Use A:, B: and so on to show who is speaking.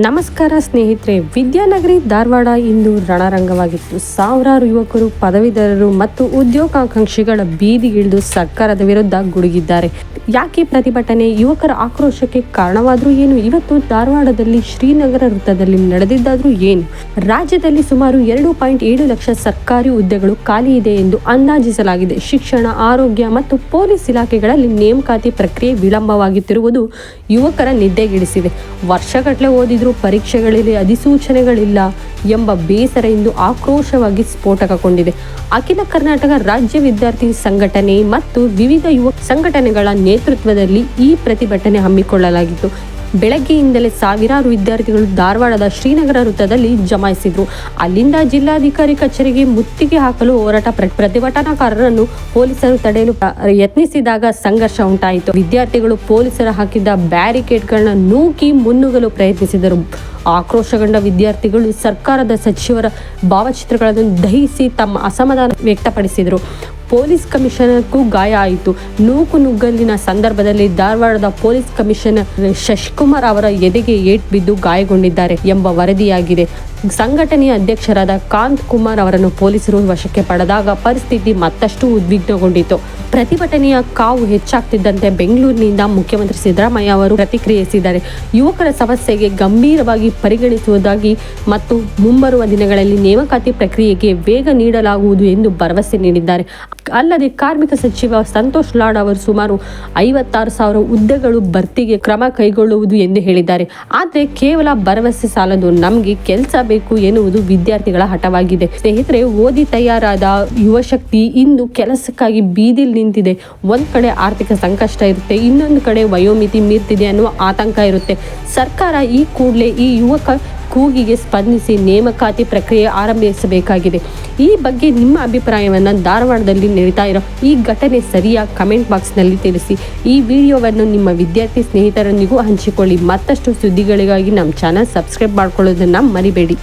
A: ನಮಸ್ಕಾರ ಸ್ನೇಹಿತರೆ, ವಿದ್ಯಾನಗರಿ ಧಾರವಾಡ ಇಂದು ರಣರಂಗವಾಗಿತ್ತು. ಸಾವಿರಾರು ಯುವಕರು, ಪದವೀಧರರು ಮತ್ತು ಉದ್ಯೋಗಾಕಾಂಕ್ಷಿಗಳ ಬೀದಿಗಿಳಿದು ಸರ್ಕಾರದ ವಿರುದ್ಧ ಗುಡುಗಿದ್ದಾರೆ. ಯಾಕೆ ಪ್ರತಿಭಟನೆ? ಯುವಕರ ಆಕ್ರೋಶಕ್ಕೆ ಕಾರಣವಾದರೂ ಏನು? ಇವತ್ತು ಧಾರವಾಡದಲ್ಲಿ ಶ್ರೀನಗರ ವೃತ್ತದಲ್ಲಿ ನಡೆದಿದ್ದಾದ್ರೂ ಏನು? ರಾಜ್ಯದಲ್ಲಿ ಸುಮಾರು 2.7 ಲಕ್ಷ ಸರ್ಕಾರಿ ಹುದ್ದೆಗಳು ಖಾಲಿ ಇದೆ ಎಂದು ಅಂದಾಜಿಸಲಾಗಿದೆ. ಶಿಕ್ಷಣ, ಆರೋಗ್ಯ ಮತ್ತು ಪೊಲೀಸ್ ಇಲಾಖೆಗಳಲ್ಲಿ ನೇಮಕಾತಿ ಪ್ರಕ್ರಿಯೆ ವಿಳಂಬವಾಗುತ್ತಿರುವುದು ಯುವಕರ ನಿದ್ದೆಗೆಡಿಸಿದೆ. ವರ್ಷಗಟ್ಟಲೆ ಓದಿದ್ರು ಪರೀಕ್ಷೆಗಳಲ್ಲಿ ಅಧಿಸೂಚನೆಗಳಿಲ್ಲ ಎಂಬ ಬೇಸರ ಇಂದು ಆಕ್ರೋಶವಾಗಿ ಸ್ಫೋಟಗೊಂಡಿದೆ. ಅಖಿಲ ಕರ್ನಾಟಕ ರಾಜ್ಯ ವಿದ್ಯಾರ್ಥಿ ಸಂಘಟನೆ ಮತ್ತು ವಿವಿಧ ಯುವ ಸಂಘಟನೆಗಳ ನೇತೃತ್ವದಲ್ಲಿ ಈ ಪ್ರತಿಭಟನೆ ಹಮ್ಮಿಕೊಳ್ಳಲಾಗಿತ್ತು. ಬೆಳಗ್ಗೆಯಿಂದಲೇ ಸಾವಿರಾರು ವಿದ್ಯಾರ್ಥಿಗಳು ಧಾರವಾಡದ ಶ್ರೀನಗರ ವೃತ್ತದಲ್ಲಿ ಜಮಾಯಿಸಿದ್ರು. ಅಲ್ಲಿಂದ ಜಿಲ್ಲಾಧಿಕಾರಿ ಕಚೇರಿಗೆ ಮುತ್ತಿಗೆ ಹಾಕಲು ಹೊರಟ ಪ್ರತಿಭಟನಾಕಾರರನ್ನು ಪೊಲೀಸರು ತಡೆಯಲು ಯತ್ನಿಸಿದಾಗ ಸಂಘರ್ಷ ಉಂಟಾಯಿತು. ವಿದ್ಯಾರ್ಥಿಗಳು ಪೊಲೀಸರು ಹಾಕಿದ್ದ ಬ್ಯಾರಿಕೇಡ್ಗಳನ್ನ ನೂಕಿ ಮುನ್ನುಗ್ಗಲು ಪ್ರಯತ್ನಿಸಿದರು. ಆಕ್ರೋಶಗೊಂಡ ವಿದ್ಯಾರ್ಥಿಗಳು ಸರ್ಕಾರದ ಸಚಿವರ ಭಾವಚಿತ್ರಗಳನ್ನು ದಹಿಸಿ ತಮ್ಮ ಅಸಮಾಧಾನ ವ್ಯಕ್ತಪಡಿಸಿದರು. ಪೊಲೀಸ್ ಕಮಿಷನರ್ಗೂ ಗಾಯ ಆಯಿತು. ನೂಕುನುಗ್ಗಲಿನ ಸಂದರ್ಭದಲ್ಲಿ ಧಾರವಾಡದ ಪೊಲೀಸ್ ಕಮಿಷನರ್ ಶಶಿಕುಮಾರ್ ಅವರ ಎದೆಗೆ ಏಟು ಬಿದ್ದು ಗಾಯಗೊಂಡಿದ್ದಾರೆ ಎಂಬ ವರದಿಯಾಗಿದೆ. ಸಂಘಟನೆಯ ಅಧ್ಯಕ್ಷರಾದ ಕಾಂತ್ ಕುಮಾರ್ ಅವರನ್ನು ಪೊಲೀಸರು ವಶಕ್ಕೆ ಪಡೆದಾಗ ಪರಿಸ್ಥಿತಿ ಮತ್ತಷ್ಟು ಉದ್ವಿಗ್ನಗೊಂಡಿತು. ಪ್ರತಿಭಟನೆಯ ಕಾವು ಹೆಚ್ಚಾಗ್ತಿದ್ದಂತೆ ಬೆಂಗಳೂರಿನಿಂದ ಮುಖ್ಯಮಂತ್ರಿ ಸಿದ್ದರಾಮಯ್ಯ ಅವರು ಪ್ರತಿಕ್ರಿಯಿಸಿದ್ದಾರೆ. ಯುವಕರ ಸಮಸ್ಯೆಗೆ ಗಂಭೀರವಾಗಿ ಪರಿಗಣಿಸುವುದಾಗಿ ಮತ್ತು ಮುಂಬರುವ ದಿನಗಳಲ್ಲಿ ನೇಮಕಾತಿ ಪ್ರಕ್ರಿಯೆಗೆ ವೇಗ ನೀಡಲಾಗುವುದು ಎಂದು ಭರವಸೆ ನೀಡಿದ್ದಾರೆ. ಅಲ್ಲದೆ ಕಾರ್ಮಿಕ ಸಚಿವ ಸಂತೋಷ್ ಲಾಡ್ ಅವರು ಸುಮಾರು 56,000 ಹುದ್ದೆಗಳು ಭರ್ತಿಗೆ ಕ್ರಮ ಕೈಗೊಳ್ಳುವುದು ಎಂದು ಹೇಳಿದ್ದಾರೆ. ಆದರೆ ಕೇವಲ ಭರವಸೆ ಸಾಲದು, ನಮಗೆ ಕೆಲಸ ಬೇಕು ಎನ್ನುವುದು ವಿದ್ಯಾರ್ಥಿಗಳ ಹಠವಾಗಿದೆ. ಸ್ನೇಹಿತರೆ, ಓದಿ ತಯಾರಾದ ಯುವಶಕ್ತಿ ಇಂದು ಕೆಲಸಕ್ಕಾಗಿ ಬೀದಿಲ್ ನಿಂತಿದೆ. ಒಂದ್ ಕಡೆ ಆರ್ಥಿಕ ಸಂಕಷ್ಟ ಇರುತ್ತೆ, ಇನ್ನೊಂದು ಕಡೆ ವಯೋಮಿತಿ ಮೀರ್ತಿದೆ ಅನ್ನುವ ಆತಂಕ ಇರುತ್ತೆ. ಸರ್ಕಾರ ಈ ಕೂಡಲೇ ಈ ಯುವಕ ಕೂಗಿಗೆ ಸ್ಪಂದಿಸಿ ನೇಮಕಾತಿ ಪ್ರಕ್ರಿಯೆ ಆರಂಭಿಸಬೇಕಾಗಿದೆ. ಈ ಬಗ್ಗೆ ನಿಮ್ಮ ಅಭಿಪ್ರಾಯವನ್ನು ಧಾರವಾಡದಲ್ಲಿ ನಡೀತಾ ಇರೋ ಈ ಘಟನೆ ಸರಿಯಾ? ಕಮೆಂಟ್ ಬಾಕ್ಸ್ನಲ್ಲಿ ತಿಳಿಸಿ. ಈ ವಿಡಿಯೋವನ್ನು ನಿಮ್ಮ ವಿದ್ಯಾರ್ಥಿ ಸ್ನೇಹಿತರೊಂದಿಗೂ ಹಂಚಿಕೊಳ್ಳಿ. ಮತ್ತಷ್ಟು ಸುದ್ದಿಗಳಿಗಾಗಿ ನಮ್ಮ ಚಾನಲ್ ಸಬ್ಸ್ಕ್ರೈಬ್ ಮಾಡ್ಕೊಳ್ಳೋದನ್ನು ಮರಿಬೇಡಿ.